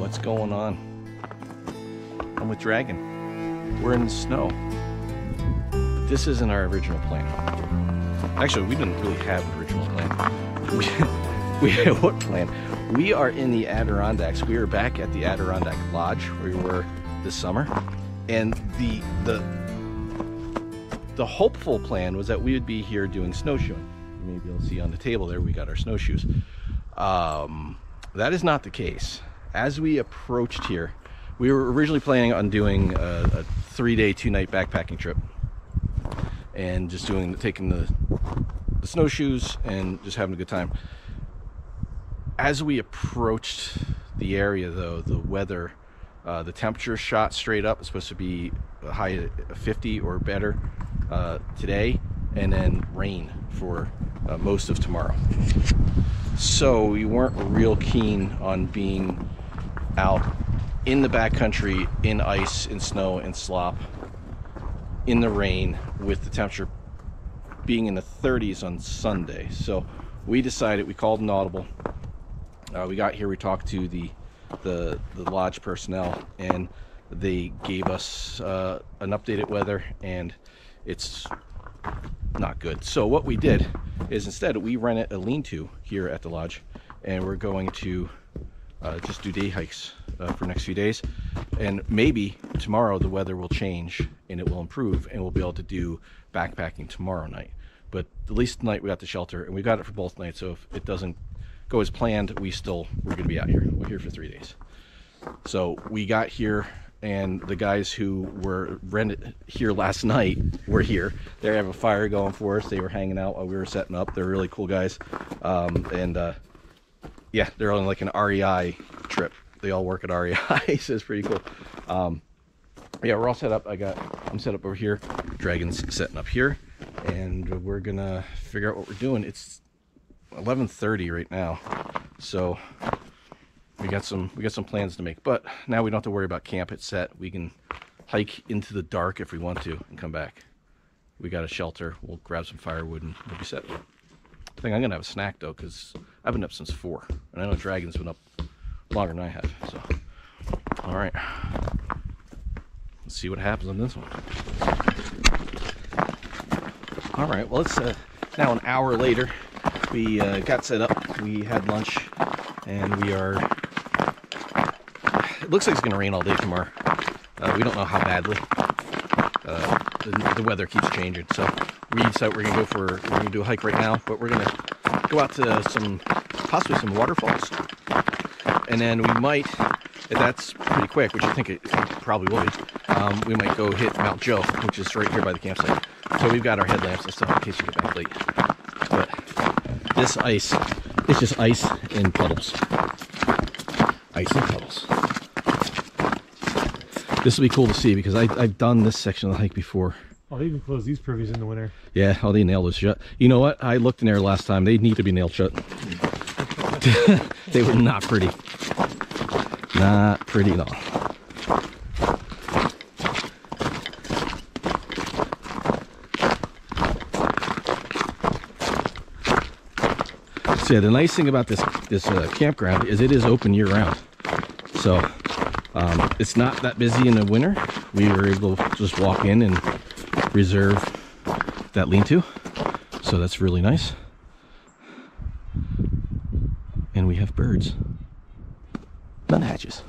what's going on? I'm with Dragon. We're in the snow. But this isn't our original plan. Actually, we didn't really have an original plan. We had what plan? We are in the Adirondacks. We are back at the Adirondack Lodge where we were this summer. And the hopeful plan was that we would be here doing snowshoeing. Maybe you'll see on the table there we got our snowshoes. That is not the case. As we approached here, we were originally planning on doing a 3-day, 2-night backpacking trip, and just taking the snowshoes and just having a good time. As we approached the area, though, the weather, the temperature shot straight up. It's supposed to be a high of 50 or better today, and then rain for most of tomorrow. So we weren't real keen on being out in the backcountry, in ice, in snow, and slop, in the rain, with the temperature being in the 30s on Sunday. So we decided, we called an audible. We got here, we talked to the lodge personnel, and they gave us an updated weather, and it's not good. So what we did is, instead, we rented a lean-to here at the lodge, and we're going to just do day hikes for the next few days. And maybe tomorrow the weather will change and it will improve, and we'll be able to do backpacking tomorrow night. But at least tonight we got the shelter, and we got it for both nights. So if it doesn't go as planned, we're gonna be out here. We're here for 3 days. So we got here, and the guys who were rented here last night were here. They have a fire going for us. They were hanging out while we were setting up. They're really cool guys. Yeah, they're on like an REI trip. They all work at REI, so it's pretty cool. Yeah, we're all set up. I'm set up over here. Dragon's setting up here, and we're gonna figure out what we're doing. It's 11:30 right now, so we got some plans to make. But now we don't have to worry about camp. It's set. We can hike into the dark if we want to and come back. We got a shelter. We'll grab some firewood and we'll be set. I think I'm gonna have a snack though, because I've been up since 4, and I know Dragon's been up longer than I have. So, all right, let's see what happens on this one. All right, well, it's now an hour later. We got set up. We had lunch, and we are. It looks like it's gonna rain all day tomorrow. We don't know how badly. The weather keeps changing, so we decided we're gonna do a hike right now, but we're gonna go out to possibly some waterfalls, and then we might, if that's pretty quick, which I think it probably will be, we might go hit Mount Joe, which is right here by the campsite. So we've got our headlamps and stuff in case you get back late. But this ice, it's just ice and puddles. Ice and puddles. This will be cool to see, because I've done this section of the hike before. Oh, they even close these privies in the winter. Yeah, oh, they nailed it shut. You know what? I looked in there last time. They need to be nailed shut. They were not pretty. Not pretty at all. So yeah, the nice thing about this campground is it is open year round. So it's not that busy in the winter. We were able to just walk in and reserve that lean-to, so that's really nice. And we have birds, nuthatches.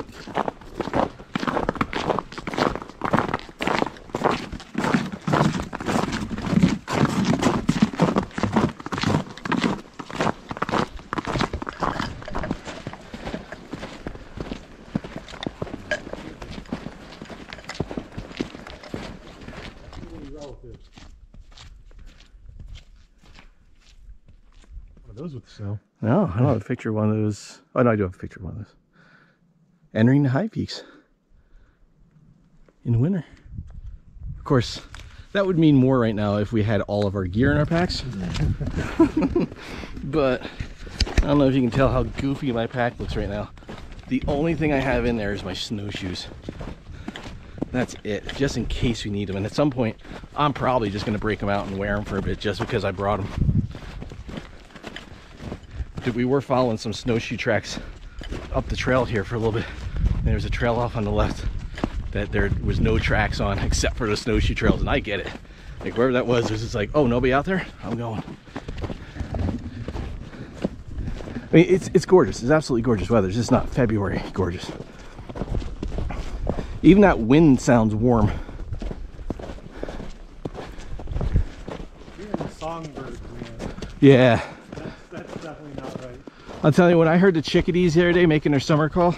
Those with the snow. No, I don't have a picture of one of those. Oh no, I do have a picture of one of those. Entering the high peaks in winter. Of course, that would mean more right now if we had all of our gear in our packs. But I don't know if you can tell how goofy my pack looks right now. The only thing I have in there is my snowshoes. That's it, just in case we need them. And at some point, I'm probably just gonna break them out and wear them for a bit just because I brought them. We were following some snowshoe tracks up the trail here for a little bit. And there's a trail off on the left that there was no tracks on except for the snowshoe trails, and I get it. Like wherever that was, there's just like, oh, nobody out there? I'm going. I mean, it's gorgeous. It's absolutely gorgeous weather. It's just not February gorgeous. Even that wind sounds warm. Hearing the songbirds, man. Yeah. That's definitely not right. I'll tell you, when I heard the chickadees the other day making their summer call,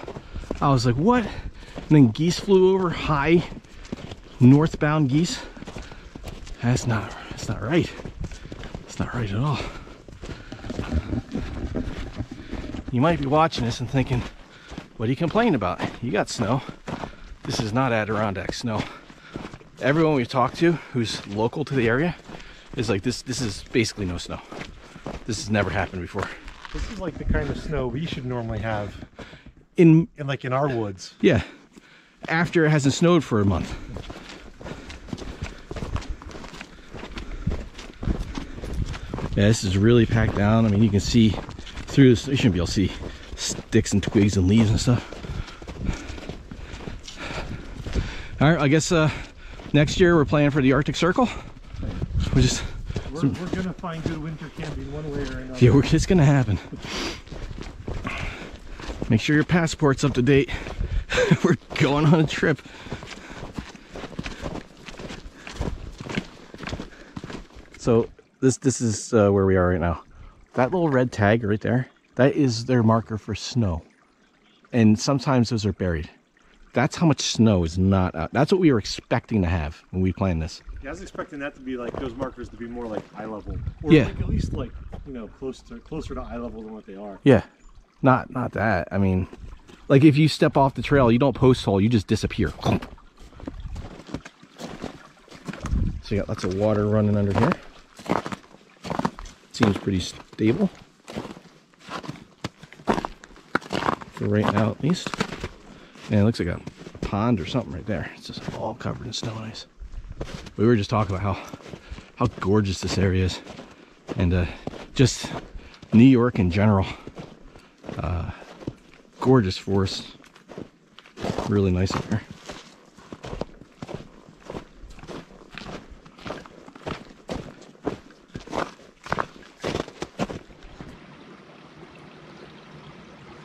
I was like, what? And then geese flew over, high northbound geese. That's not right. It's not right at all. You might be watching this and thinking, what are you complaining about? You got snow. This is not Adirondack snow. Everyone we talk to who's local to the area is like, this is basically no snow. This has never happened before. This is like the kind of snow we should normally have In in our woods. Yeah, after it hasn't snowed for a month. Yeah, this is really packed down. I mean, you can see through this. You shouldn't be able to see sticks and twigs and leaves and stuff. All right, I guess next year we're playing for the Arctic Circle. We're gonna find good winter camping one way or another. Yeah, it's gonna happen. Make sure your passport's up to date. We're going on a trip. So this is where we are right now. That little red tag right there, that is their marker for snow. And sometimes those are buried. That's how much snow is not out. That's what we were expecting to have when we planned this. Yeah, I was expecting that to be like those markers to be more like eye level, or Yeah, like at least like, you know, closer to eye level than what they are. yeah, not that. I mean, like if you step off the trail, you don't post hole, you just disappear. So you got lots of water running under here. Seems pretty stable for right now, at least. And it looks like a pond or something right there. It's just all covered in snow and ice. We were just talking about how gorgeous this area is, and just New York in general. Gorgeous forests, really nice up here.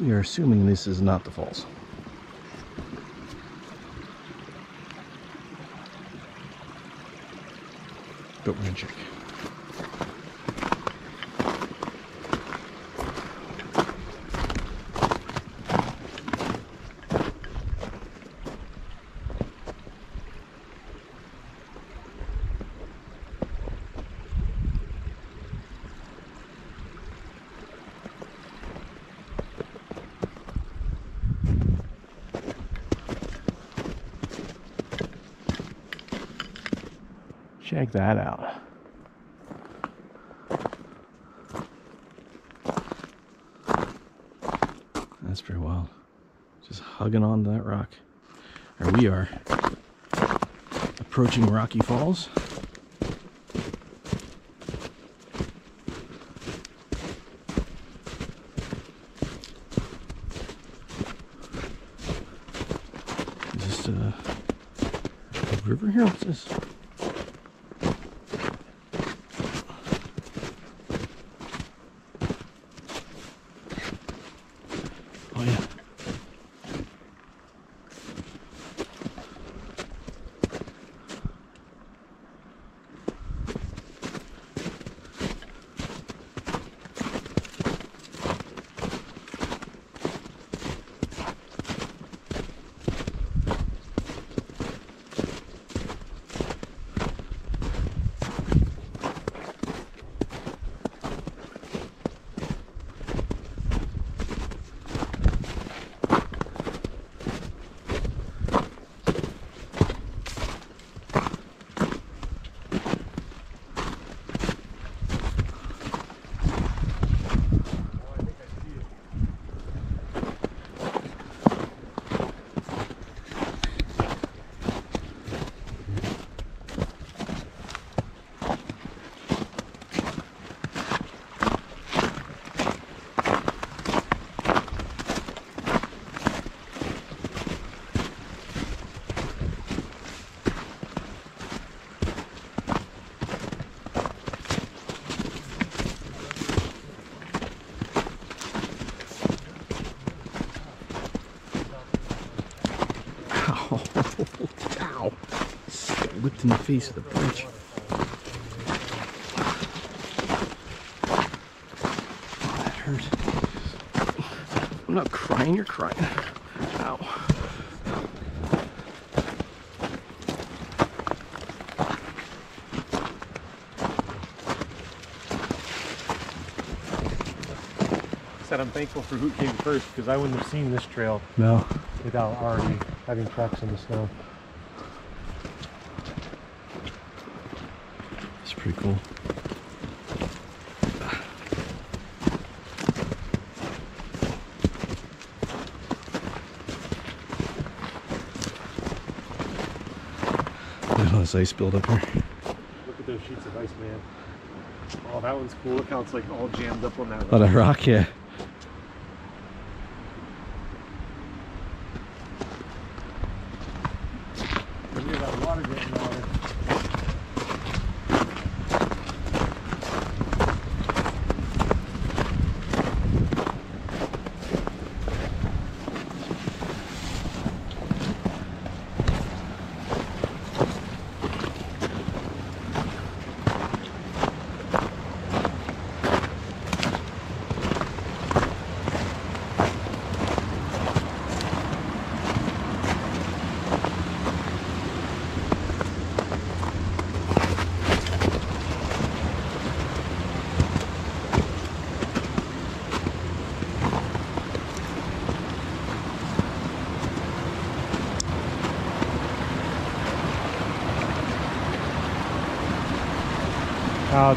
We are assuming this is not the falls. But we're gonna check. Check that out. That's pretty wild. Just hugging onto that rock. Or we are approaching Rocky Falls. Is this a river here? What's this? Oh yeah. in the face of the bridge. Oh, that hurt. I'm not crying, you're crying. Ow. Said I'm thankful for who came first because I wouldn't have seen this trail No. without already having tracks in the snow. It's pretty cool. Look at all this ice build up here. Look at those sheets of ice, man. Oh, that one's cool. Look how it's like all jammed up on that rock. On a rock, yeah. Look at that water getting water.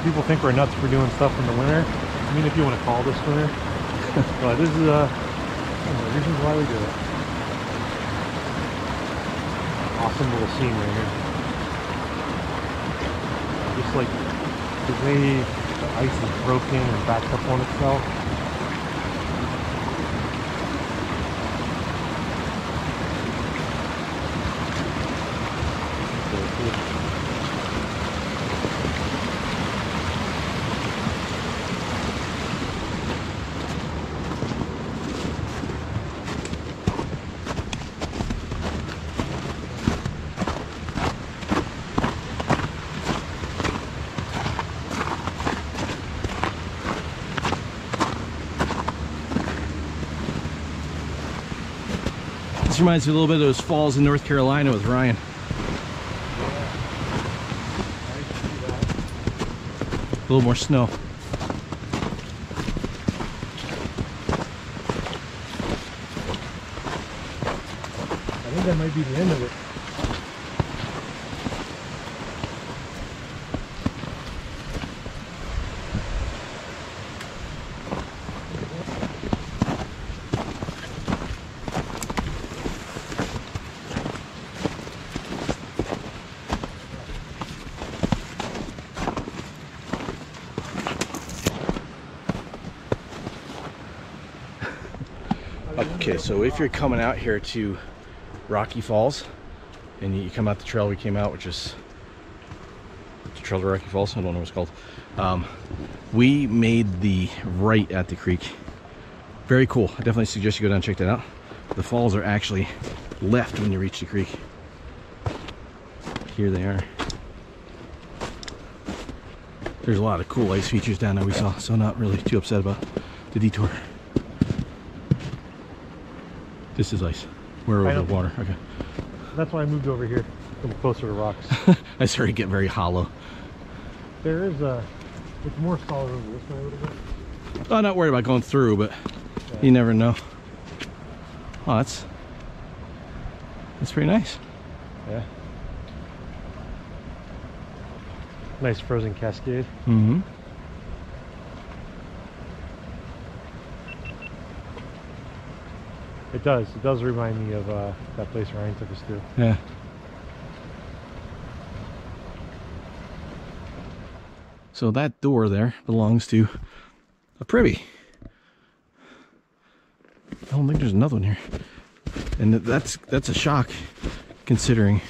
People think we're nuts for doing stuff in the winter. I mean, if you want to call this winter. But this is one of the reasons why we do it. Awesome little scene right here. Just like the way the ice is broken and backed up on itself. This reminds me a little bit of those falls in North Carolina with Ryan. A little more snow. I think that might be the end of it. Okay, so if you're coming out here to Rocky Falls and you come out the trail we came out, which is the Trail to Rocky Falls, I don't know what it's called. We made the right at the creek. Very cool. I definitely suggest you go down and check that out. The falls are actually left when you reach the creek. Here they are. There's a lot of cool ice features down there we saw, so not really too upset about the detour. This is ice. We're over the water. Okay. That's why I moved over here, come closer to rocks. I started to get very hollow. There is a, it's more solid over this way a little bit. I'm not worried about going through, but yeah, you never know. Oh, that's pretty nice. Yeah. Nice frozen cascade. Mm-hmm. It does remind me of that place Ryan took us to. Yeah. So that door there belongs to a privy. I don't think there's another one here. And that's a shock considering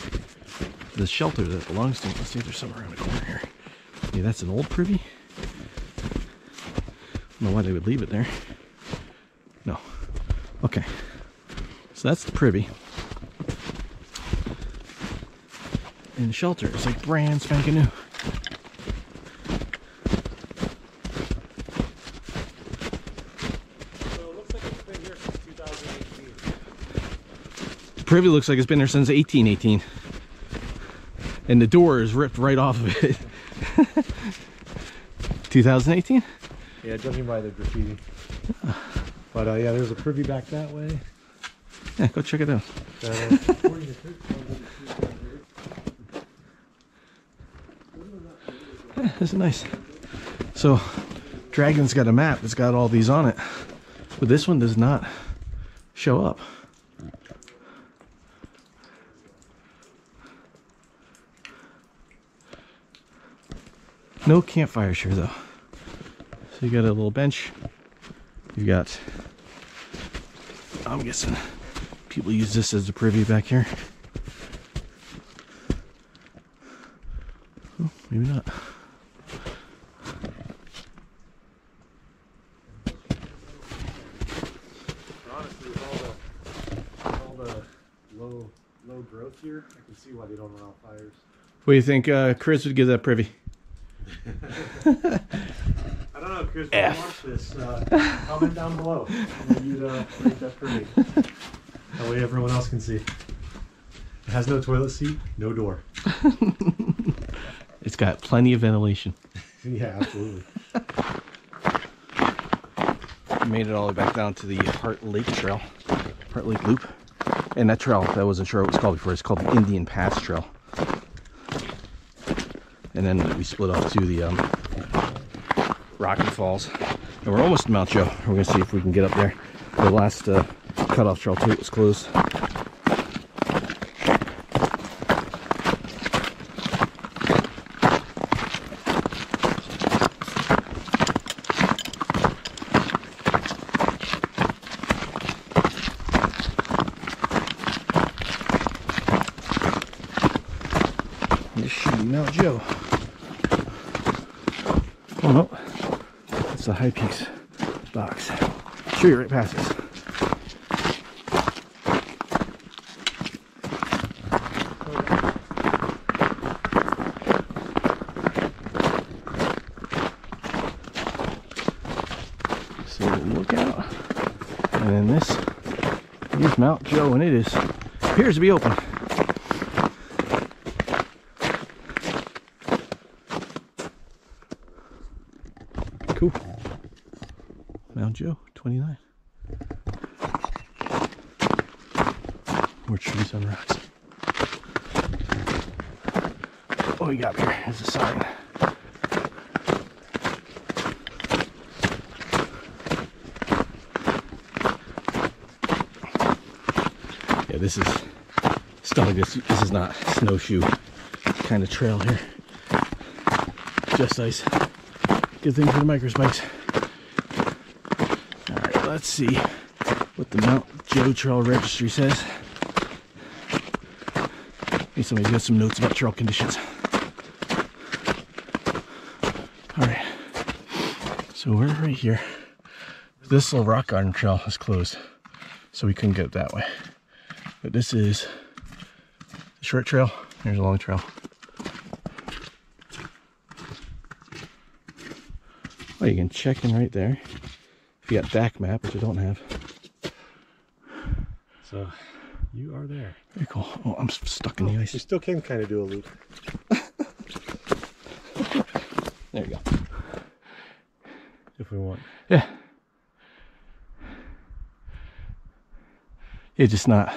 the shelter that it belongs to. Let's see if there's something around the corner here. Yeah, that's an old privy. I don't know why they would leave it there. No. Okay. So that's the privy. in the shelter. It's like brand spanking new. So it looks like it's been here since 2018. Privy looks like it's been there since 1818. And the door is ripped right off of it. 2018? Yeah, judging by the graffiti. But yeah, there's a privy back that way. Yeah, go check it out. Yeah, this is nice. So, Dragon's got a map that's got all these on it, but this one does not show up. No campfires here though. So you got a little bench. You got, I'm guessing people use this as a privy back here. Oh, maybe not. Honestly, with all the low growth here, I can see why they don't allow fires. What do you think Chris would give that privy? I don't know, Chris, if you watch this, comment down below. I'm going to rate that privy. That way everyone else can see. It has no toilet seat, no door. It's got plenty of ventilation. Yeah, absolutely. Made it all the way back down to the Heart Lake Trail, Heart Lake Loop. And that trail, I wasn't sure what it was called before, it's called the Indian Pass Trail. And then we split off to the Rocky Falls. And we're almost to Mount Joe. We're going to see if we can get up there. The last cutoff trail too was closed. This should be Mount Joe. Oh no, it's the High Peaks box. Sure, you're right past us. So look out. And then this is Mount Joe, and it appears to be open. Cool. Mount Joe, 29. More trees on rocks. What we got here is a sign. Yeah, this is stuff like this. This is not snowshoe kind of trail here. Just ice. Good thing for the micro spikes. Alright, let's see what the Mount Joe Trail Registry says. Maybe somebody's got some notes about trail conditions. Alright, so we're right here. This little rock garden trail is closed, so we couldn't get that way. But this is the short trail. Here's a long trail. Oh, you can check in right there. If you got back map, which I don't have. So, you are there. Very cool. Oh, I'm stuck in the ice. We still can kind of do a loop. There you go. If we want. Yeah. Yeah, just not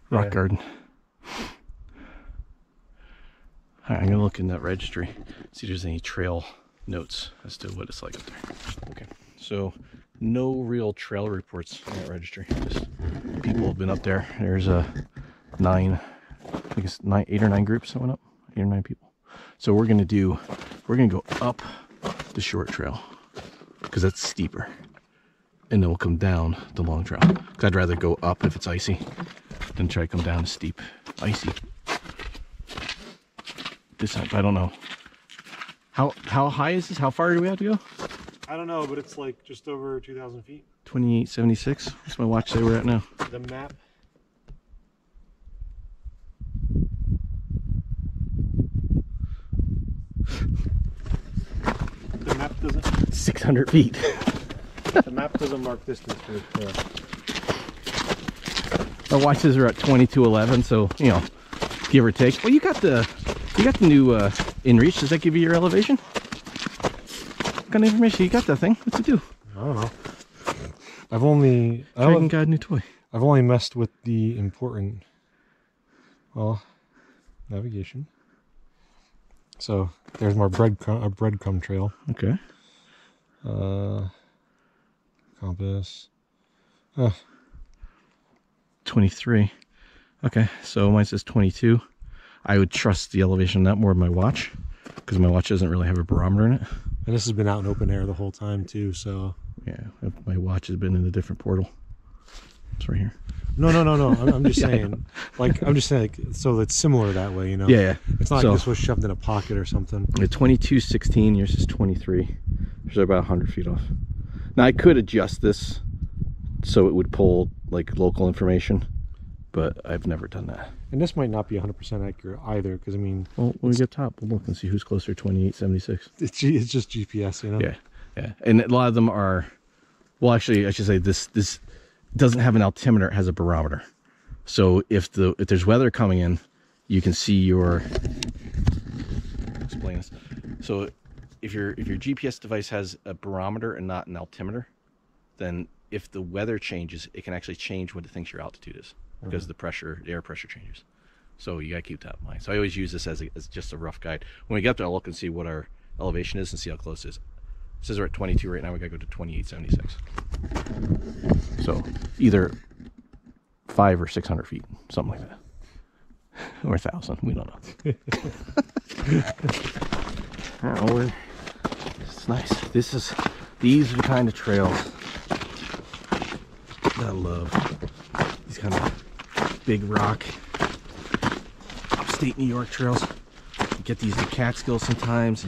rock garden. Alright, I'm gonna look in that registry, see if there's any trail notes as to what it's like up there. Okay, so no real trail reports in that registry. Just people have been up there. There's a 8 or 9 groups that went up, 8 or 9 people. So we're gonna go up the short trail because that's steeper, and then we'll come down the long trail. Because I'd rather go up if it's icy than try to come down steep, icy. This I don't know. How high is this? How far do we have to go? I don't know, but it's like just over 2,000 feet. 2876. What's my watch say we're at now? The map. doesn't. 600 feet. The map doesn't mark distance for the trail. Our watches are at 2211, so you know, give or take. Well, you got the new InReach. Does that give you your elevation? What kind of information you got that thing? What's it do? I don't know. I've only Guide new toy. I've only messed with the important, well, navigation. So there's my breadcrumb trail. Okay. Compass. 23. Okay, so mine says 22. I would trust the elevation on that more than my watch, because my watch doesn't really have a barometer in it. And this has been out in open air the whole time too, so. Yeah, my watch has been in a different portal. It's right here. No. I'm just Yeah, saying, I'm just saying, like, so it's similar that way, you know? Yeah. It's not like this was shoved in a pocket or something. The 2216, yours is 23. So about 100 feet off. Now I could adjust this so it would pull like local information, but I've never done that. And this might not be 100% accurate either, because I mean, Well, when we get top, we'll look and see who's closer. 2876. it's just GPS, you know? Yeah, and a lot of them are. Well, actually, I should say this doesn't have an altimeter; it has a barometer. So if there's weather coming in, you can see your. Explain this. So if your GPS device has a barometer and not an altimeter, then if the weather changes, it can actually change what it thinks your altitude is, because the air pressure changes. So you gotta keep that in mind. So I always use this as just a rough guide. When we get up there, I'll look and see what our elevation is and see how close it is. It says we're at 22 right now. We gotta go to 2876. So either 500 or 600 feet, something like that, or 1,000. We don't know. I don't know. It's nice. These are the kind of trails that I love. These kind of big rock, upstate New York trails. You get these in Catskills sometimes,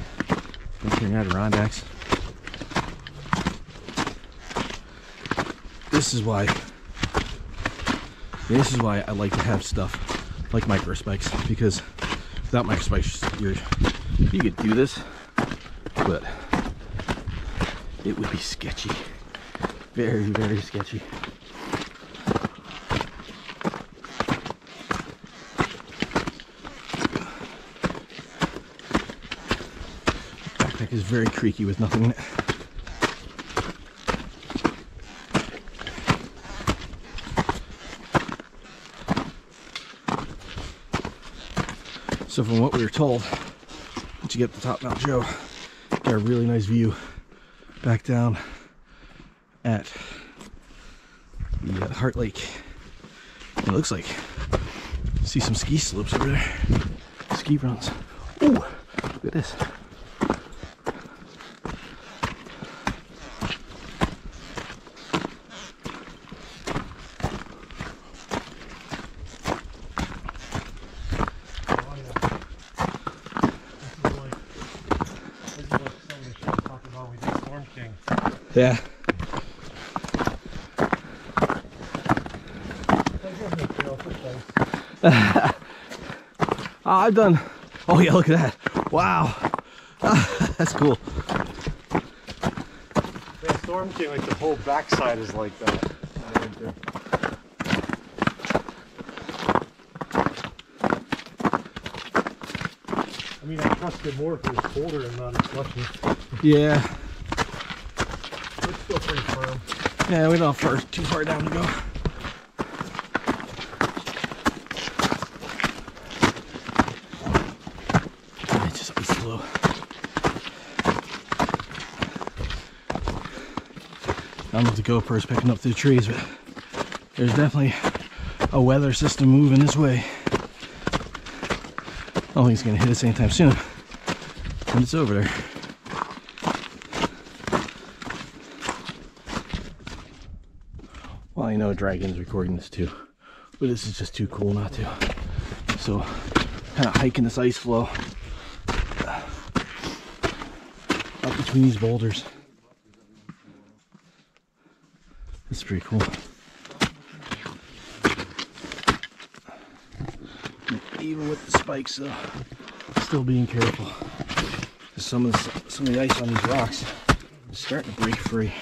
and here in Adirondacks. This is why I like to have stuff like micro spikes, because without micro spikes, you could do this, but it would be sketchy. Very, very sketchy. Backpack is very creaky with nothing in it. So from what we were told, once you get to the top of Mount Joe, get a really nice view back down at the Heart Lake. And it looks like see some ski slopes over there, ski runs. Ooh, look at this. Yeah. I've done. Oh yeah, look at that! Wow, that's cool. Yeah, Storm King, like the whole backside is like that. I mean, I trust it more if it was colder and not as slushy. Yeah. It's still pretty firm. Yeah, we don't have too far down to go. It's just ice flow. I don't know if the GoPro's picking up through the trees, but there's definitely a weather system moving this way. I don't think it's going to hit us anytime soon when it's over there. Well, I know Dragon's recording this too, but this is just too cool not to. So, kind of hiking this ice flow up between these boulders. It's pretty cool. Even with the spikes though, still being careful. some of the ice on these rocks is starting to break free.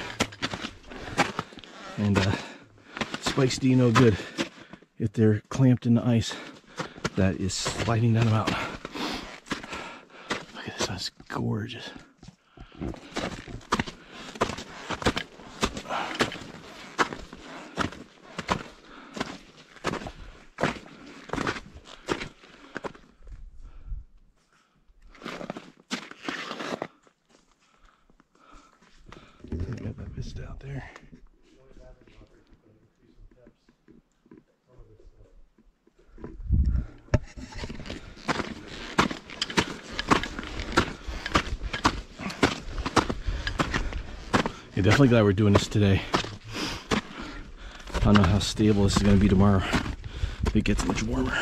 And spikes do you no good if they're clamped in the ice that is sliding down the mountain. Look at this, that's gorgeous. Got that vista out there. Yeah, definitely glad we're doing this today. I don't know how stable this is going to be tomorrow if it gets much warmer.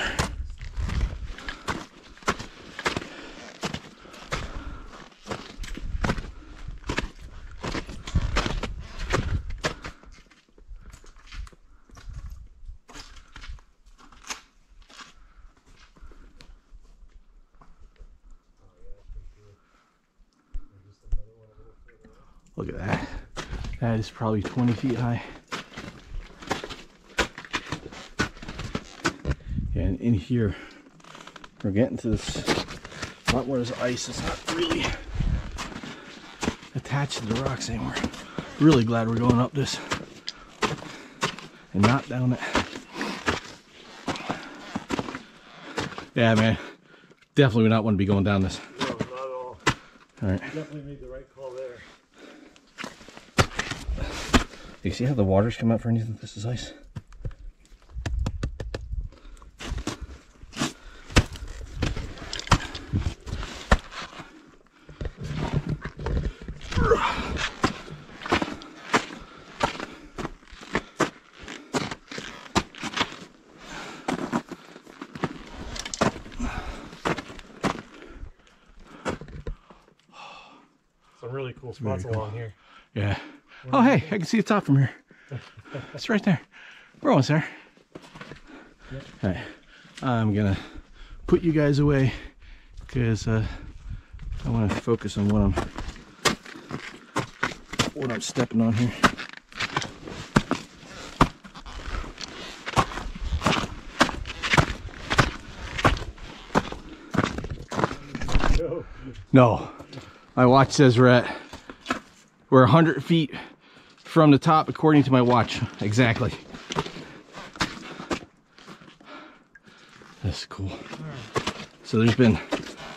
Look at that. That is probably 20 feet high. And in here, we're getting to this spot where there's ice. It's not really attached to the rocks anymore. Really glad we're going up this and not down it. Yeah, man. Definitely would not want to be going down this. No, not at all. All right. You definitely made the right call there. You see how the water's come out for anything? This is ice. Some really cool spots along here. Yeah. Oh, hey, I can see the top from here. It's right there. We're almost there. Yep. All right. I'm going to put you guys away because I want to focus on what I'm stepping on here. No. My watch says we're 100 feet from the top according to my watch. Exactly. That's cool. So there's been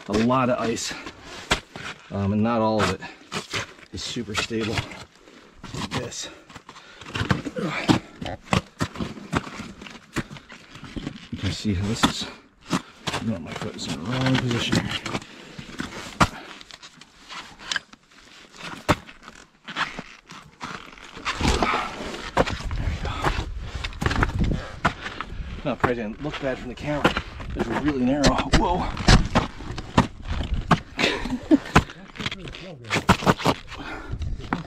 a lot of ice, and not all of it is super stable like this. You can see how this is. My foot is in the wrong position. No, probably didn't look bad from the camera. It was really narrow. Whoa.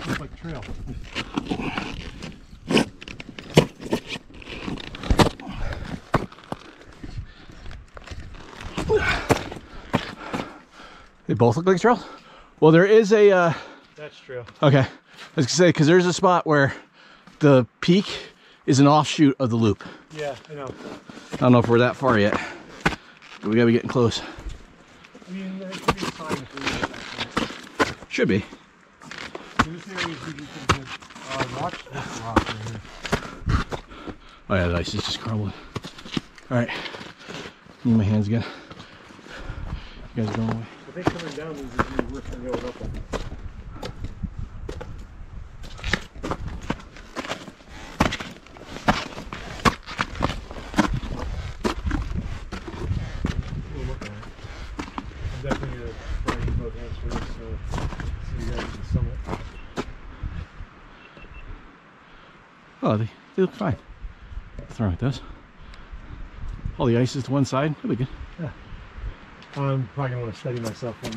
It's like a trail. They both look like trails? Well, there is a... That's true. Okay. I was going to say, because there's a spot where the peak is an offshoot of the loop. Yeah, I know. I don't know if we're that far yet, but we gotta be getting close. I mean, there should be a sign if we get that. Should be. In this area, you can watch this rock right here. Oh yeah, the ice is just crumbling. All right, need my hands again. You guys going away? I think coming down means that you're worse than going up on it. Definitely going to try to use both hands for this, so see you guys at the summit. Oh, they look fine. What's wrong with those? All the ice is to one side. That'll be good. Yeah. I'm probably going to want to steady myself on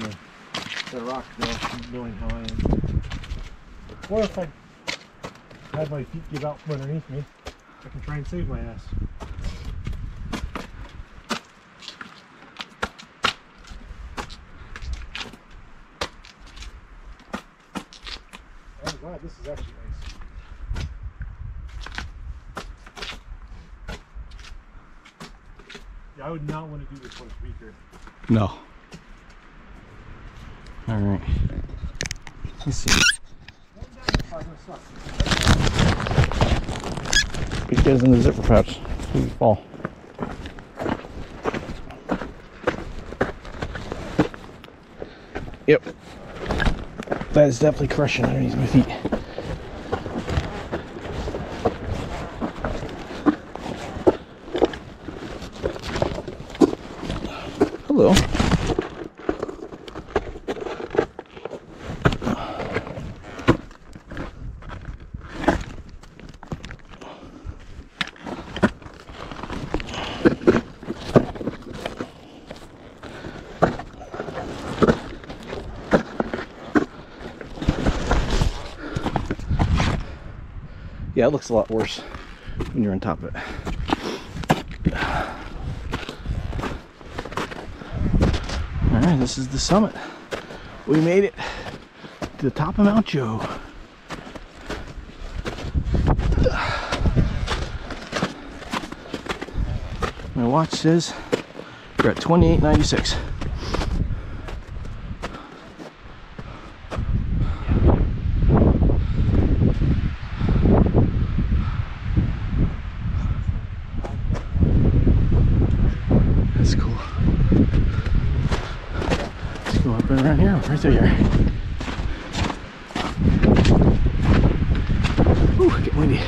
the rock, though, knowing how I am. Or if I had my feet give out from underneath me, I can try and save my ass. is actually nice. Yeah, I would not want to do this one weaker. No. All right. Let's see. Put you guys in the zipper pouch so you fall. Yep. That is definitely crushing underneath my feet. Hello. Yeah, it looks a lot worse when you're on top of it. All right, this is the summit. We made it to the top of Mount Joe. My watch says we're at 28.96. That's cool. Let's go up and around here, right through here. Ooh, getting windy.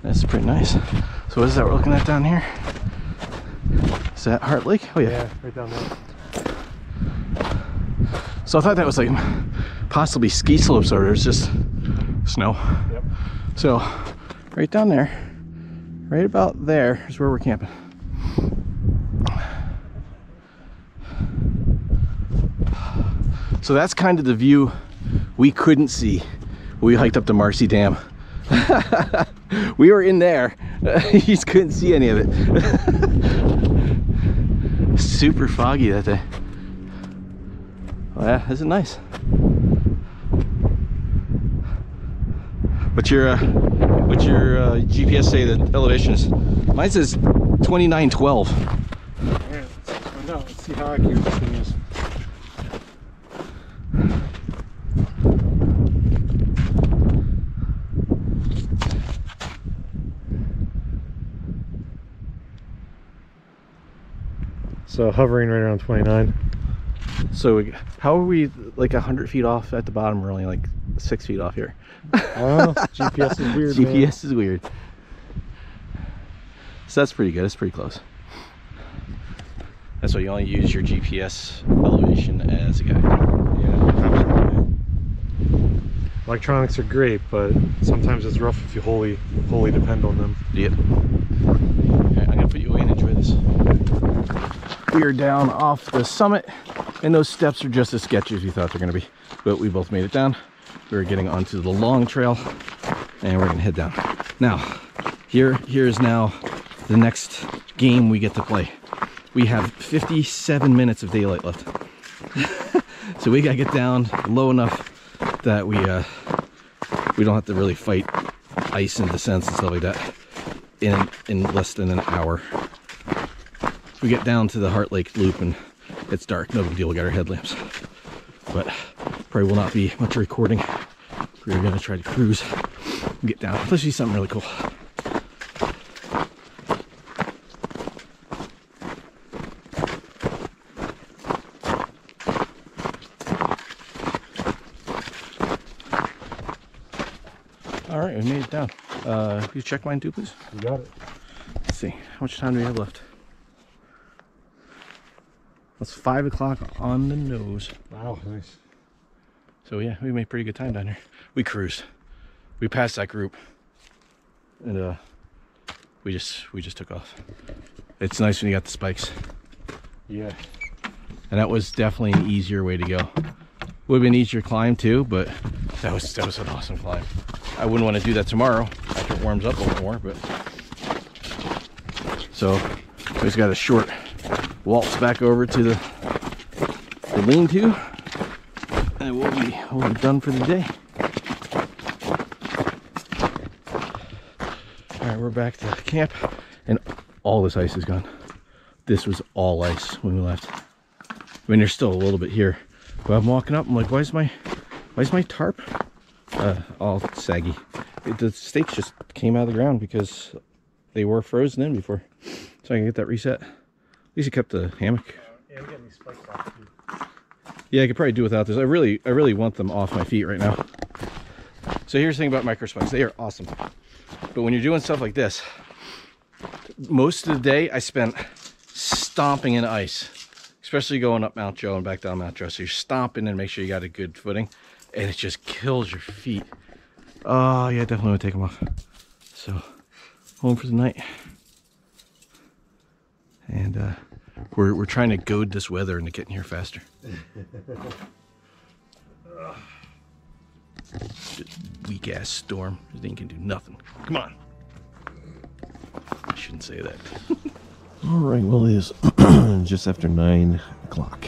That's pretty nice. So what is that we're looking at down here? Is that Heart Lake? Oh yeah. Yeah, right down there. So I thought that was like possibly ski slopes, or there's just snow. Yep. So right down there, right about there is where we're camping. So that's kind of the view we couldn't see when we hiked up to Marcy Dam. We were in there. You just couldn't see any of it. Super foggy that day. Oh yeah, isn't it nice? What's your GPS say the elevation is? Mine says 2912. Alright, let's find out. Let's see how accurate this thing is. So hovering right around 29. So how are we like 100 feet off at the bottom? We're only like 6 feet off here. Oh, GPS is weird. GPS is weird. So that's pretty good. It's pretty close. That's why you only use your GPS elevation as a guide. Yeah, absolutely. Electronics are great, but sometimes it's rough if you wholly depend on them. Yep. Okay, I'm gonna put you away and enjoy this. We are down off the summit, and those steps are just as sketchy as we thought they're gonna be. But we both made it down. We're getting onto the long trail, and we're gonna head down. Now, here's now the next game we get to play. We have 57 minutes of daylight left. So we gotta get down low enough that we don't have to really fight ice and descents and stuff like that in less than an hour. We get down to the Heart Lake loop and it's dark, no big deal, we got our headlamps. But probably will not be much recording. We're gonna try to cruise and get down. Let's see something really cool. All right, we made it down. Can you check mine too, please? You got it. Let's see, how much time do we have left? It's 5 o'clock on the nose. Wow, nice. So yeah, we made pretty good time down here. We cruised. We passed that group, and we just took off. It's nice when you got the spikes. Yeah. and that was definitely an easier way to go. Would have been easier climb too, but that was an awesome climb. I wouldn't want to do that tomorrow after it warms up a little more, but so we just got a short waltz back over to the lean-to, and we'll be done for the day. All right, we're back to camp, and all this ice is gone. This was all ice when we left. I mean, there's still a little bit here, but I'm walking up, I'm like, why is my tarp all saggy? The stakes just came out of the ground because they were frozen in before, so I can get that reset. At least it kept the hammock. Yeah, we got these spikes off too. Yeah, I could probably do without this. I really want them off my feet right now. So here's the thing about micro spikes. They are awesome. But when you're doing stuff like this, most of the day I spent stomping in ice, especially going up Mount Joe and back down Mount Joe. So you're stomping and make sure you got a good footing, and it just kills your feet. Oh yeah, definitely want to take them off. So home for the night. And we're trying to goad this weather into getting here faster. Weak ass storm. This thing can do nothing. Come on. I shouldn't say that. All right, well, it is just after 9 o'clock,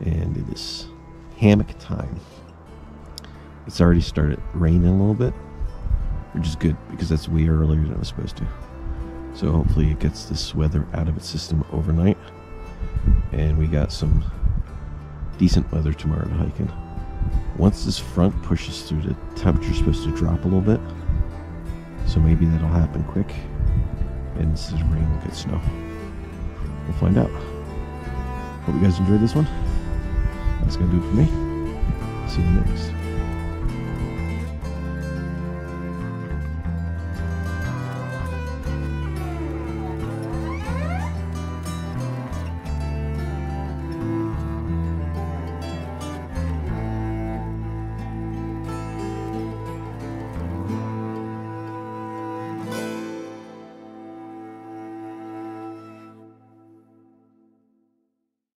and it is hammock time. It's already started raining a little bit, which is good because that's way earlier than it was supposed to. So hopefully it gets this weather out of its system overnight, and we got some decent weather tomorrow to hike in. Once this front pushes through, the temperature's supposed to drop a little bit, so maybe that'll happen quick, and instead of rain we'll get snow. We'll find out. Hope you guys enjoyed this one. That's gonna do it for me. See you next.